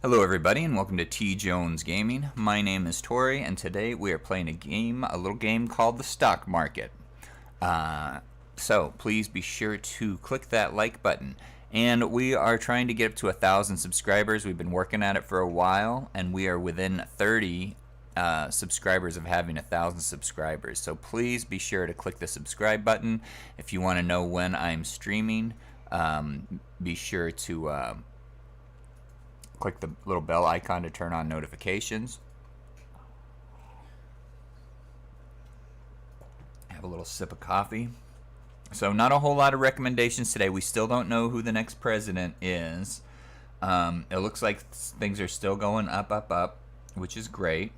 Hello everybody and welcome to TJonesGaming. My name is Tori and today we are playing a little game called the stock market. So please be sure to click that like button. And we are trying to get up to 1,000 subscribers. We've been working at it for a while and we are within 30 subscribers of having 1,000 subscribers. So please be sure to click the subscribe button. If you want to know when I'm streaming, be sure to click the little bell icon to turn on notifications. Have a little sip of coffee. So not a whole lot of recommendations today. We still don't know who the next president is. It looks like things are still going up, which is great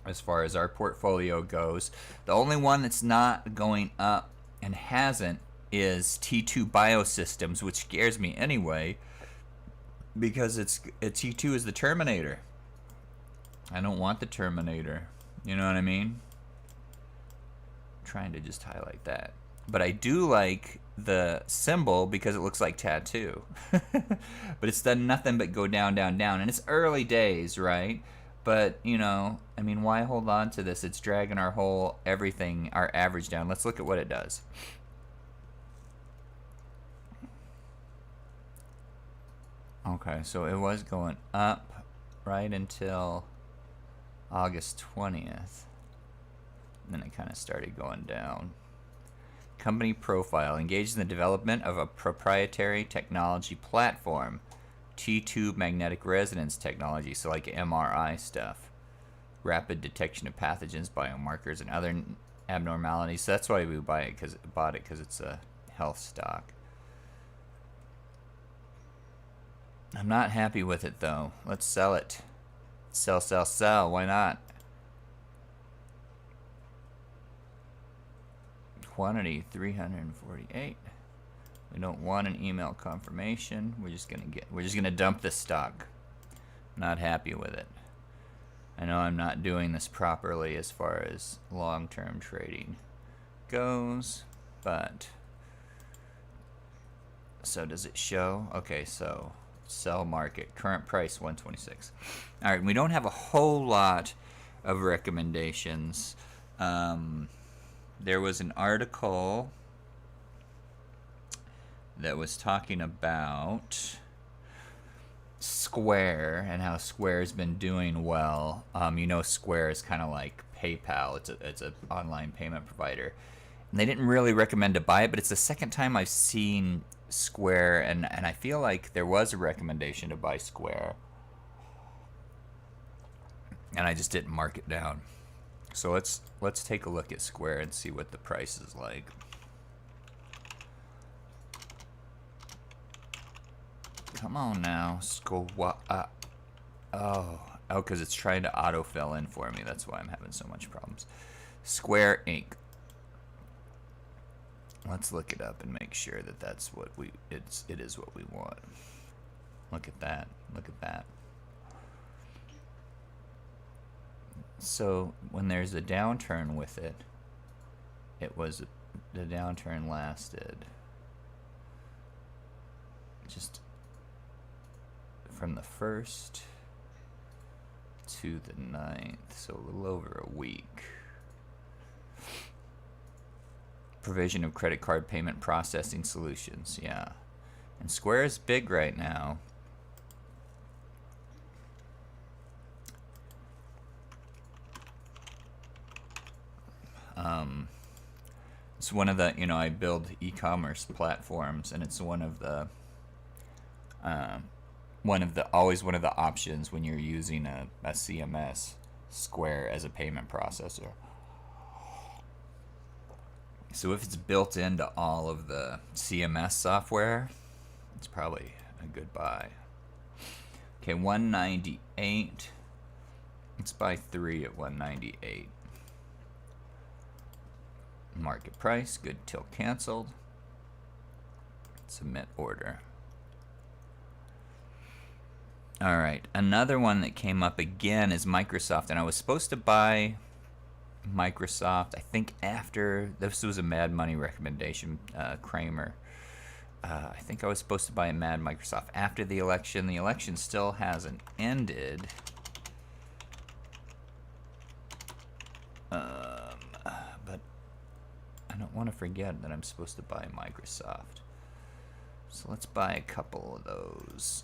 as far as our portfolio goes. The only one that's not going up and hasn't is T2 Biosystems, which scares me anyway, because T2 is the Terminator. I don't want the Terminator. You know what I mean? I'm trying to just highlight that. But I do like the symbol because it looks like tattoo. But it's done nothing but go down, down, down. And it's early days, right? But, you know, I mean, why hold on to this? It's dragging our whole everything, our average down. Let's look at what it does. Okay, so it was going up right until August 20th. Then it kind of started going down. Company profile. Engaged in the development of a proprietary technology platform. T2 magnetic resonance technology, so like MRI stuff. Rapid detection of pathogens, biomarkers, and other abnormalities. So that's why we bought it, because it's a health stock. I'm not happy with it though. Let's sell it. Sell, sell, sell. Why not? Quantity 348. We don't want an email confirmation. We're just gonna dump this stock. Not happy with it. I know I'm not doing this properly as far as long-term trading goes, but so does it show? Okay, so sell market, current price 126. All right, we don't have a whole lot of recommendations. There was an article that was talking about Square and how Square's been doing well. You know, Square is kind of like PayPal. It's an online payment provider. And they didn't really recommend to buy it, but it's the second time I've seen Square, and I feel like there was a recommendation to buy Square, and I just didn't mark it down. So let's take a look at Square and see what the price is like. Come on now, oh, because it's trying to autofill in for me. That's why I'm having so much problems. Square Inc. Let's look it up and make sure that that's what it is what we want. Look at that. Look at that. So when there's a downturn with it, the downturn lasted just from the 1st to the 9th, so a little over a week. Provision of credit card payment processing solutions, yeah. And Square is big right now. It's one of the, you know, I build e-commerce platforms, and it's one of the always one of the options when you're using a CMS, Square as a payment processor. So if it's built into all of the CMS software, it's probably a good buy. Okay, 198. Let's buy 3 at 198. Market price, good till canceled. Submit order. All right, another one that came up again is Microsoft, and I was supposed to buy Microsoft, I think after, this was a Mad Money recommendation, Cramer. I think I was supposed to buy a Mad Microsoft after the election. The election still hasn't ended. But I don't want to forget that I'm supposed to buy Microsoft. So let's buy a couple of those.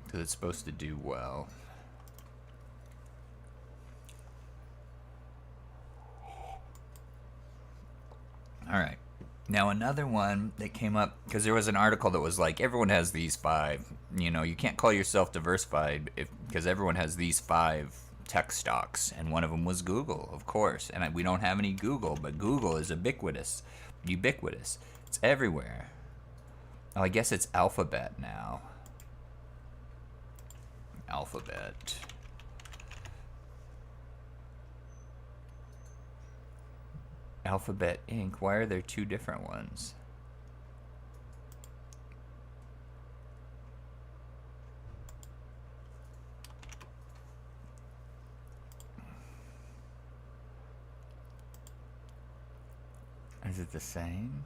Because it's supposed to do well. Alright. Now another one that came up, because there was an article that was like, everyone has these 5. You know, you can't call yourself diversified because everyone has these 5 tech stocks. And one of them was Google, of course. And we don't have any Google, but Google is ubiquitous. It's everywhere. Oh, I guess it's Alphabet now. Alphabet. Alphabet Inc. Why are there 2 different ones? Is it the same?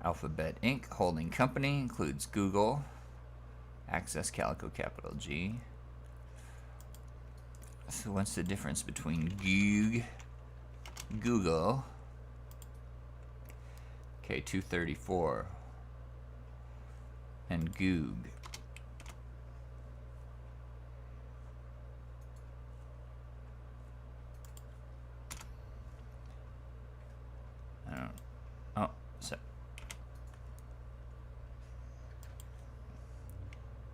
Alphabet Inc. holding company includes Google, Access Calico Capital G. So what's the difference between Google, okay, 234, and Goog? I don't. Oh, so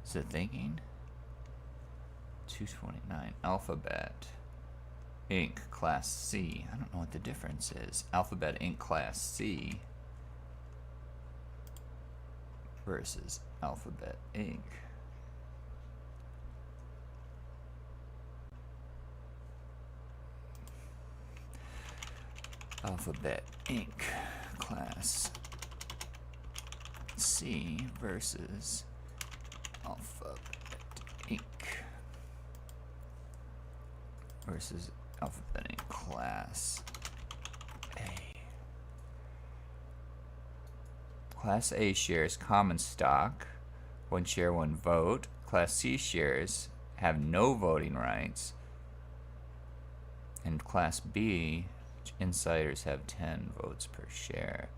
is it thinking? 229. Alphabet Inc. Class C. I don't know what the difference is. Alphabet Inc. Class C versus Alphabet Inc. Alphabet Inc. Class C versus Alphabet Inc. versus Alphabet Inc. Class A. Class A shares common stock, 1 share, 1 vote. Class C shares have no voting rights. And Class B, insiders have 10 votes per share.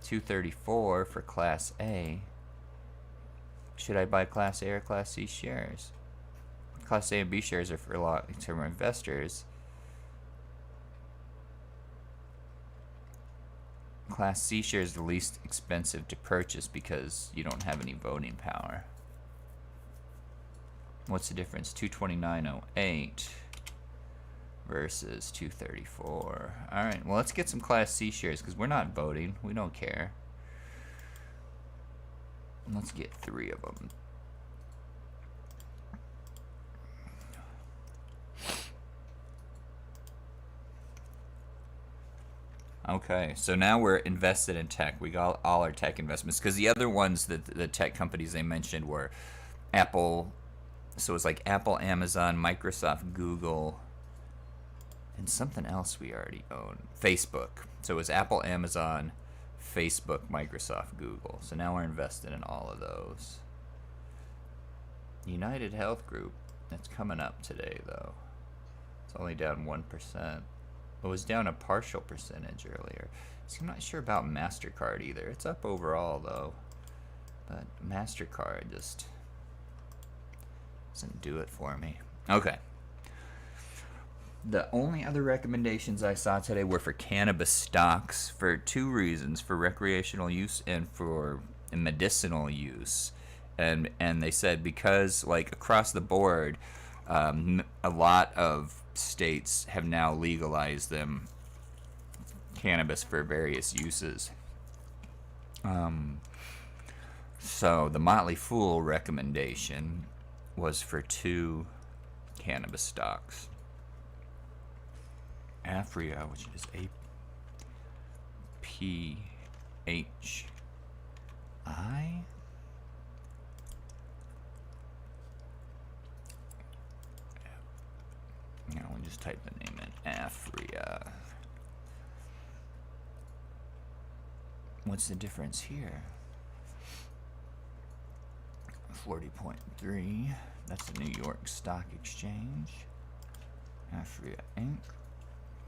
234 for Class A. Should I buy Class A or Class C shares? Class A and B shares are for long-term investors. Class C shares are the least expensive to purchase because you don't have any voting power. What's the difference? 229.08 versus 234. Alright, well, let's get some Class C shares because we're not voting. We don't care. Let's get 3 of them. Okay, so now we're invested in tech. We got all our tech investments because the other ones that the tech companies they mentioned were Apple. So it's like Apple, Amazon, Microsoft, Google, and something else we already own. Facebook. So it was Apple, Amazon, Facebook, Microsoft, Google. So now we're invested in all of those. United Health Group. That's coming up today, though. It's only down 1%. It was down a partial percentage earlier. So I'm not sure about MasterCard either. It's up overall, though. But MasterCard just doesn't do it for me. Okay. The only other recommendations I saw today were for cannabis stocks for 2 reasons: for recreational use and for medicinal use. And they said because, like, across the board, a lot of states have now legalized them cannabis for various uses. So the Motley Fool recommendation was for 2 cannabis stocks. Afria, which is APHI. Now we'll just type the name in. Afria. what's the difference here? 40.3. That's the New York Stock Exchange. Afria Inc.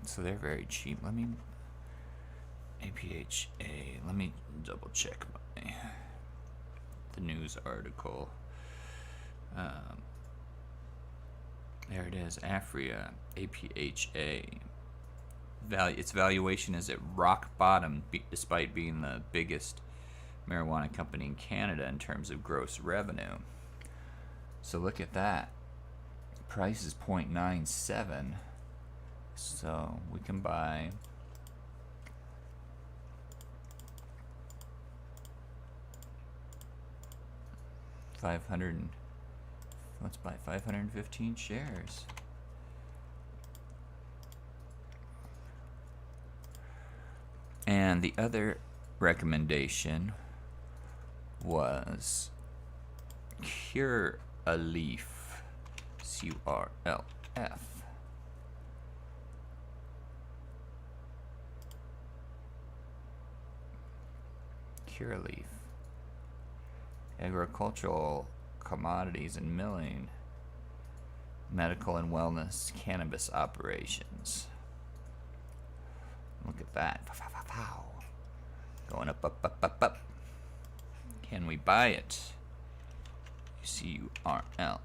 So they're very cheap. Let me APHA. Let me double check the news article. There it is. Afria APHA. Its valuation is at rock bottom, despite being the biggest marijuana company in Canada in terms of gross revenue. So look at that. Price is 0.97. So we can buy let's buy 515 shares. And the other recommendation was Cure a Leaf, CURLF. Cure Leaf. Agricultural commodities and milling, medical and wellness cannabis operations. Look at that. Going up, up, up, up, up. Can we buy it? CURLF.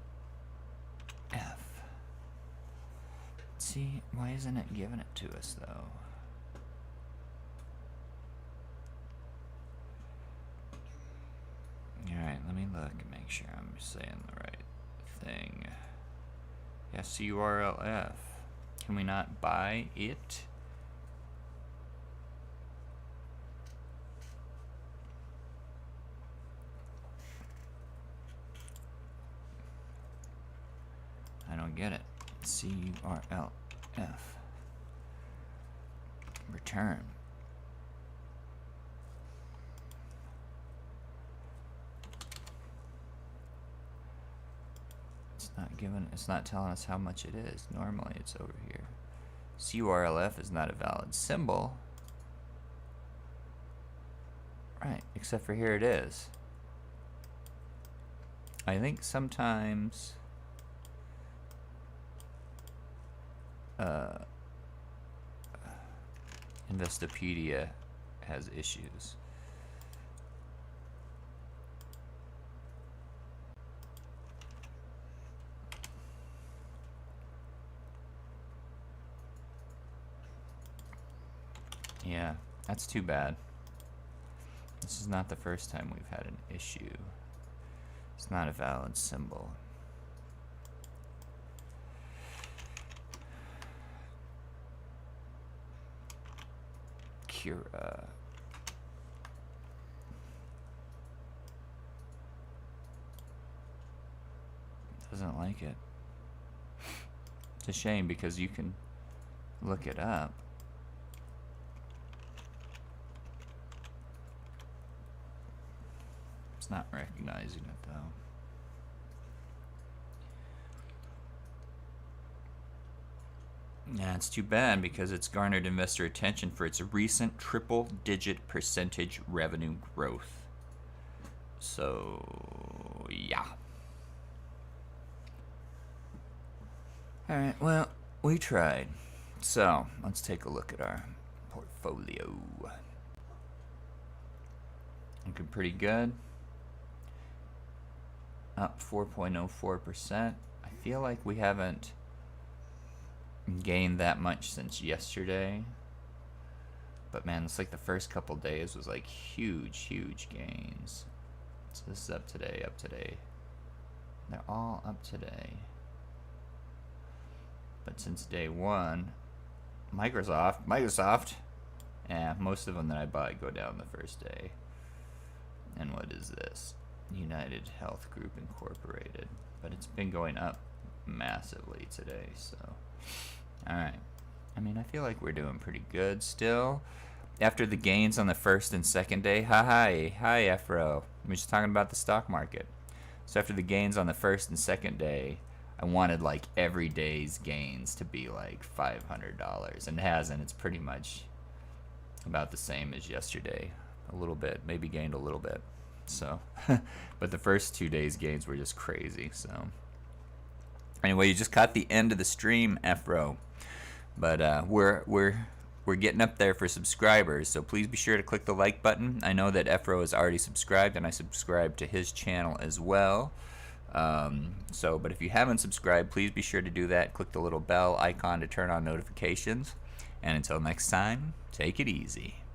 See, why isn't it giving it to us though? Alright, let me look and make sure I'm saying the right thing. Yeah, CURLF. Can we not buy it? I don't get it. CURLF. Return. It's not telling us how much it is. Normally it's over here. CURLF is not a valid symbol. Right, except for here it is. I think sometimes Investopedia has issues. Yeah, that's too bad. This is not the first time we've had an issue. It's not a valid symbol. Cura. Doesn't like it. It's a shame because you can look it up. It's not recognizing it though. Yeah, it's too bad because it's garnered investor attention for its recent triple-digit percentage revenue growth. So, yeah. Alright, well, we tried. So, let's take a look at our portfolio. Looking pretty good. Up 4.04%. I feel like we haven't gained that much since yesterday. But man, it's like the first couple days was like huge gains. So this is up today. They're all up today. But since day one, Microsoft, yeah, most of them that I buy go down the first day. And what is this? United Health Group Incorporated. But it's been going up massively today, so. Alright. I mean, I feel like we're doing pretty good still. After the gains on the first and second day, hi Afro. We're just talking about the stock market. So after the gains on the first and second day, I wanted like every day's gains to be like $500, and it hasn't. It's pretty much about the same as yesterday. a little bit, maybe gained a little bit. So, but the first 2 days gains were just crazy. So, anyway, you just caught the end of the stream, Efro. But we're getting up there for subscribers, so please be sure to click the like button. I know that Efro is already subscribed, and I subscribe to his channel as well. But if you haven't subscribed, please be sure to do that. Click the little bell icon to turn on notifications. And until next time, take it easy.